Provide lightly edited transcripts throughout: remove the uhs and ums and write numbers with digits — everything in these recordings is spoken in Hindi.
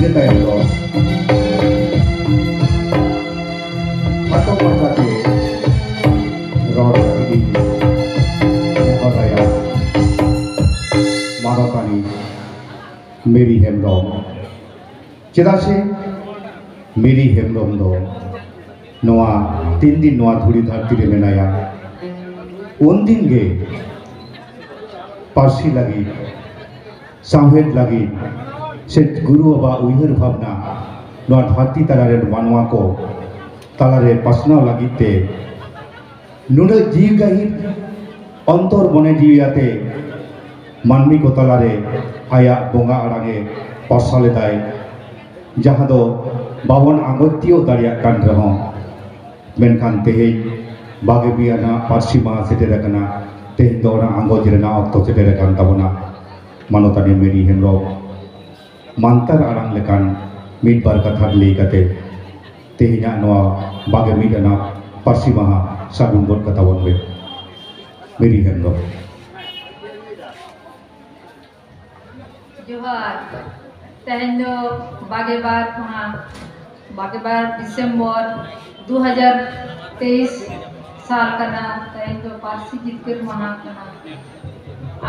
ᱤᱱᱟᱹ ᱛᱟᱭᱚᱢ ᱫᱚ ᱠᱷᱟᱴᱚ ᱢᱟᱪᱷᱟᱛᱮ ᱨᱚᱲ ᱤᱫᱤ ᱢᱚᱦᱚᱫᱟᱭᱟ ᱢᱟᱱᱚᱛᱟᱱᱤ मेरी हेम्ब्रम चेदा से मेरी हेम्ब्रम दो नोआ 3 दिन नोआ धुरी धरती रे मेनाया उन दिन गे पार्सी लगी साहेद लगी से गुरु बाबा उइहर भावना नोआ धरती तलारे मानवा को तलारे पसना लगी ते नुने जीव गहिर अंतर बने जीवियाते मानवी को तलारे आया बोंगा आड़ागे पार्साले दाय जहाँ दो बावन आगत्यो दाड़िया कान रहो मेनखान तेहेज बागे बियाना पार्सी मा सेटेर कना तेहेज दो ना आंगोज रेना अक्तो सेटेर कान ताबोना मानोतानी मेरी हेम्ब्रम मानतार आड़ांग लेकान मिद बार कथा लई काते तेहेजा नोआ बागे मिद आना पार्सी मा सागुन गोद कताबोन बे मेरी हेम्ब्रम जोहार तेहेन दो बागेबार दिसंबर 2023 साल कना तेहेन दो पार्सी जितकर महा कना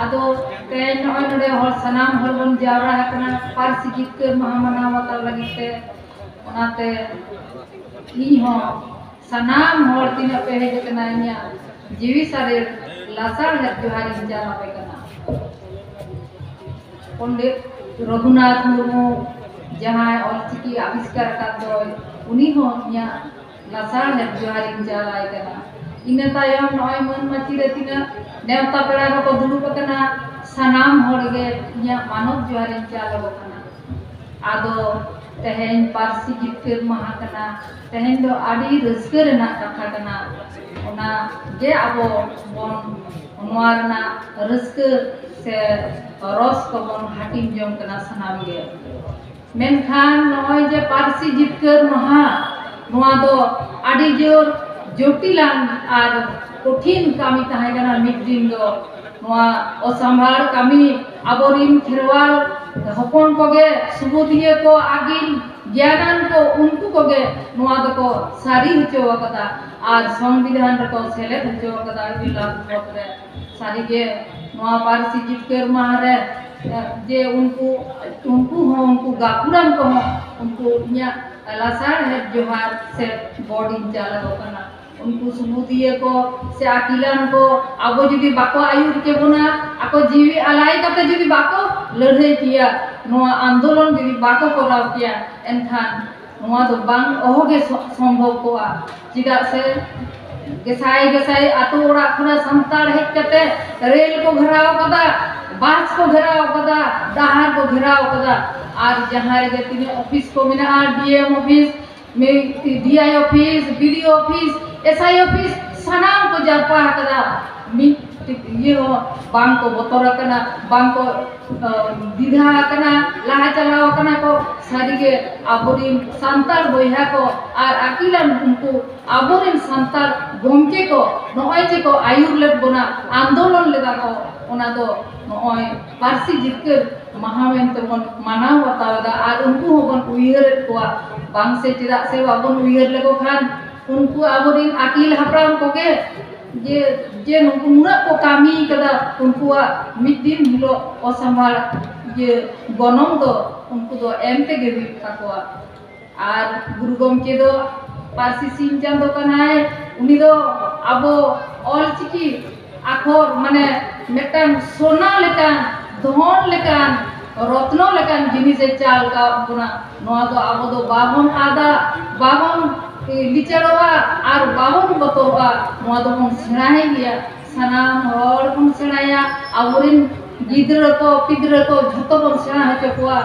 आदो तेहेन नोडे हर सनाम हर बन जावरा कना पार्सी जितकर महा मनावता लगिते ओनाते इ हो सनाम हर तिना पे हेज कना इया जीवी सारे लासार है जोहारी जाला पे कना पंडित रघुनाथ मुर्मू जहाँ ऑलचिकी आविष्कार का दो उन्हीं हो या लासार है जोहारी जाला कना इने तायम नय मन मची रे तिना नेवता पेड़ा को दुलुप कना सनाम हरगे या मानव जोहारी जाला कना आदो तेहेन पार्सी जितकर महा कना तेहेन दो आडी रस्के रेना कथा कना ओना जे आबो बन नोआरना रस्के से रस को बन हाटिम जम कना सनाम गे मेनखान नय जे पार्सी जितकर महा नोआ दो आडी जोर जटिलान आर कठिन कामी ताहे कना मिद दिन दो नोआ असंभार कामी आबोरिन खेरवाल हपन कोगे सुबुदिये को आगिल ज्ञानन को उनको कोगे नोआ दको सारी हचो कदा आर संविधान को सेलेक्ट हचो कदा बिला भोतरे सारी के नोआ पार्सी जितकर मारे जे उनको गापुरान को उनको इया लासार है जोहार से बॉडी जाला कना उनको सुबुदिये को से आकिलान को आबो जुदी बाको आयुर के बोना आको जीवी आलाई कते जुदी बाको लड़े किया नोआ आंदोलन जुदी बाको कराव किया एनखान नोआ दो बांग ओहोगे संभव कोआ चिदा से गेसाई आतो ओड़ा खना संतार हेज कते रेल को घेराव कदा बास को घेराव कदा डहार को घेराव कदा आर जहां रे तिने ऑफिस को मिना डीएम ऑफिस में DI office BDO office SI office सनाम को जापा कदा ये हो बांग को बतोर कना बांग को दिधा कना लाहा चलाव कना को सारी के आबोरिन संतार बोया को आर आकिलान उनको आबोरिन संतार गोमके को नय जे को आयुर ले बना आंदोलन लेगा को ओना दो नय पार्सी जितकर महावेन तबन मानाव बतावदा आर उनको होबन उइहर कोआ बांग से चिदा से बाबन उइहर लेगो खान उनको आबोरिन आकिल हपराम कोगे जे नुकु नुना को कामी कदा उनको मिद दिन हिलो असंभाल ये गनम दो उनको दो एमते गे हुई काकोआ आर गुरु गमके दो पार्सी सिंह चांदो कनाय उनी दो आबो ऑलचिकी आखर माने मेटान सोना लेकान धन लेकान रत्न लेकान जिनिसे चाल का बुना नोआ दो आबो दो बाबन आदा बाबन लिचड़वा आर बाबन बतोवा नोआ दो बन सेणाहे गया सनाम हर बन सेणाया आबोरिन गिद्र को पिद्र को झतो बन सेणा हचो कोआ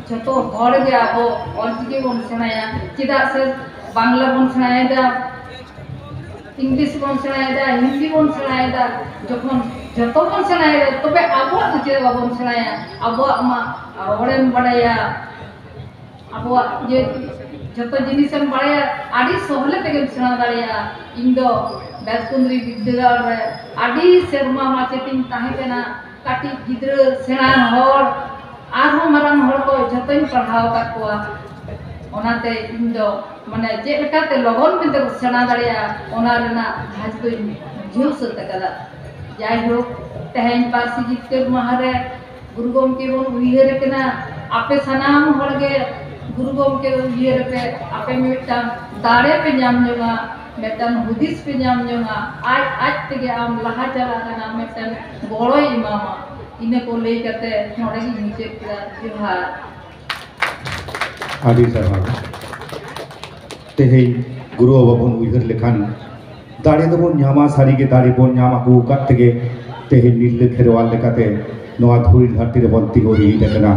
झतो हर गे आबो ऑलचिकी बन सेणाया चिदा से बांग्ला बन सेणाया इंग्लिश बन सेणाया हिंदी बन सेणाया जखन झतो बन सेणाया तबे आबो जे बाबन सेणाया आबो मा रोड़ेम बड़ाया आबो जे जतो जिनिसम बाड़ाया आडी सहले तेगे सेणा दाड़िया इंदो बेसकुंद्री विद्यालय रे आडी सेरमा माचेतिन ताहे केना काटी गिद्र सेणा हर आरहों मारांग हर को जतोई पढ़ाव का कोआ ओनाते इन दो माने जे लेकाते लगन में तो सेना दाड़िया ओना रेना भाज को बुझाव सत कदा जाय हो तेहेन पारसी जितकर महारे गुरु गोमके बोन उइहर केना आपे सनाम हरगे गुरु गोमके उइहर पे आपे मिटा दाड़े पे नाम जोंगा मेटन हुदिस पे नाम जोंगा आज तेगे आम लहा चला ना मेटन गोड़ो इमामा इने को ले कते नोड़े की नीचे का जोहार आदि साहब तेहेन गुरु बाबन उइहर लेखान दाड़े दबन न्यामा सारी के दाड़े बोन न्यामा को कत्तेगे तेहेन नील खेरवाल लेकाते नोआ धुरी धरती रे बन तिगोरी हेकना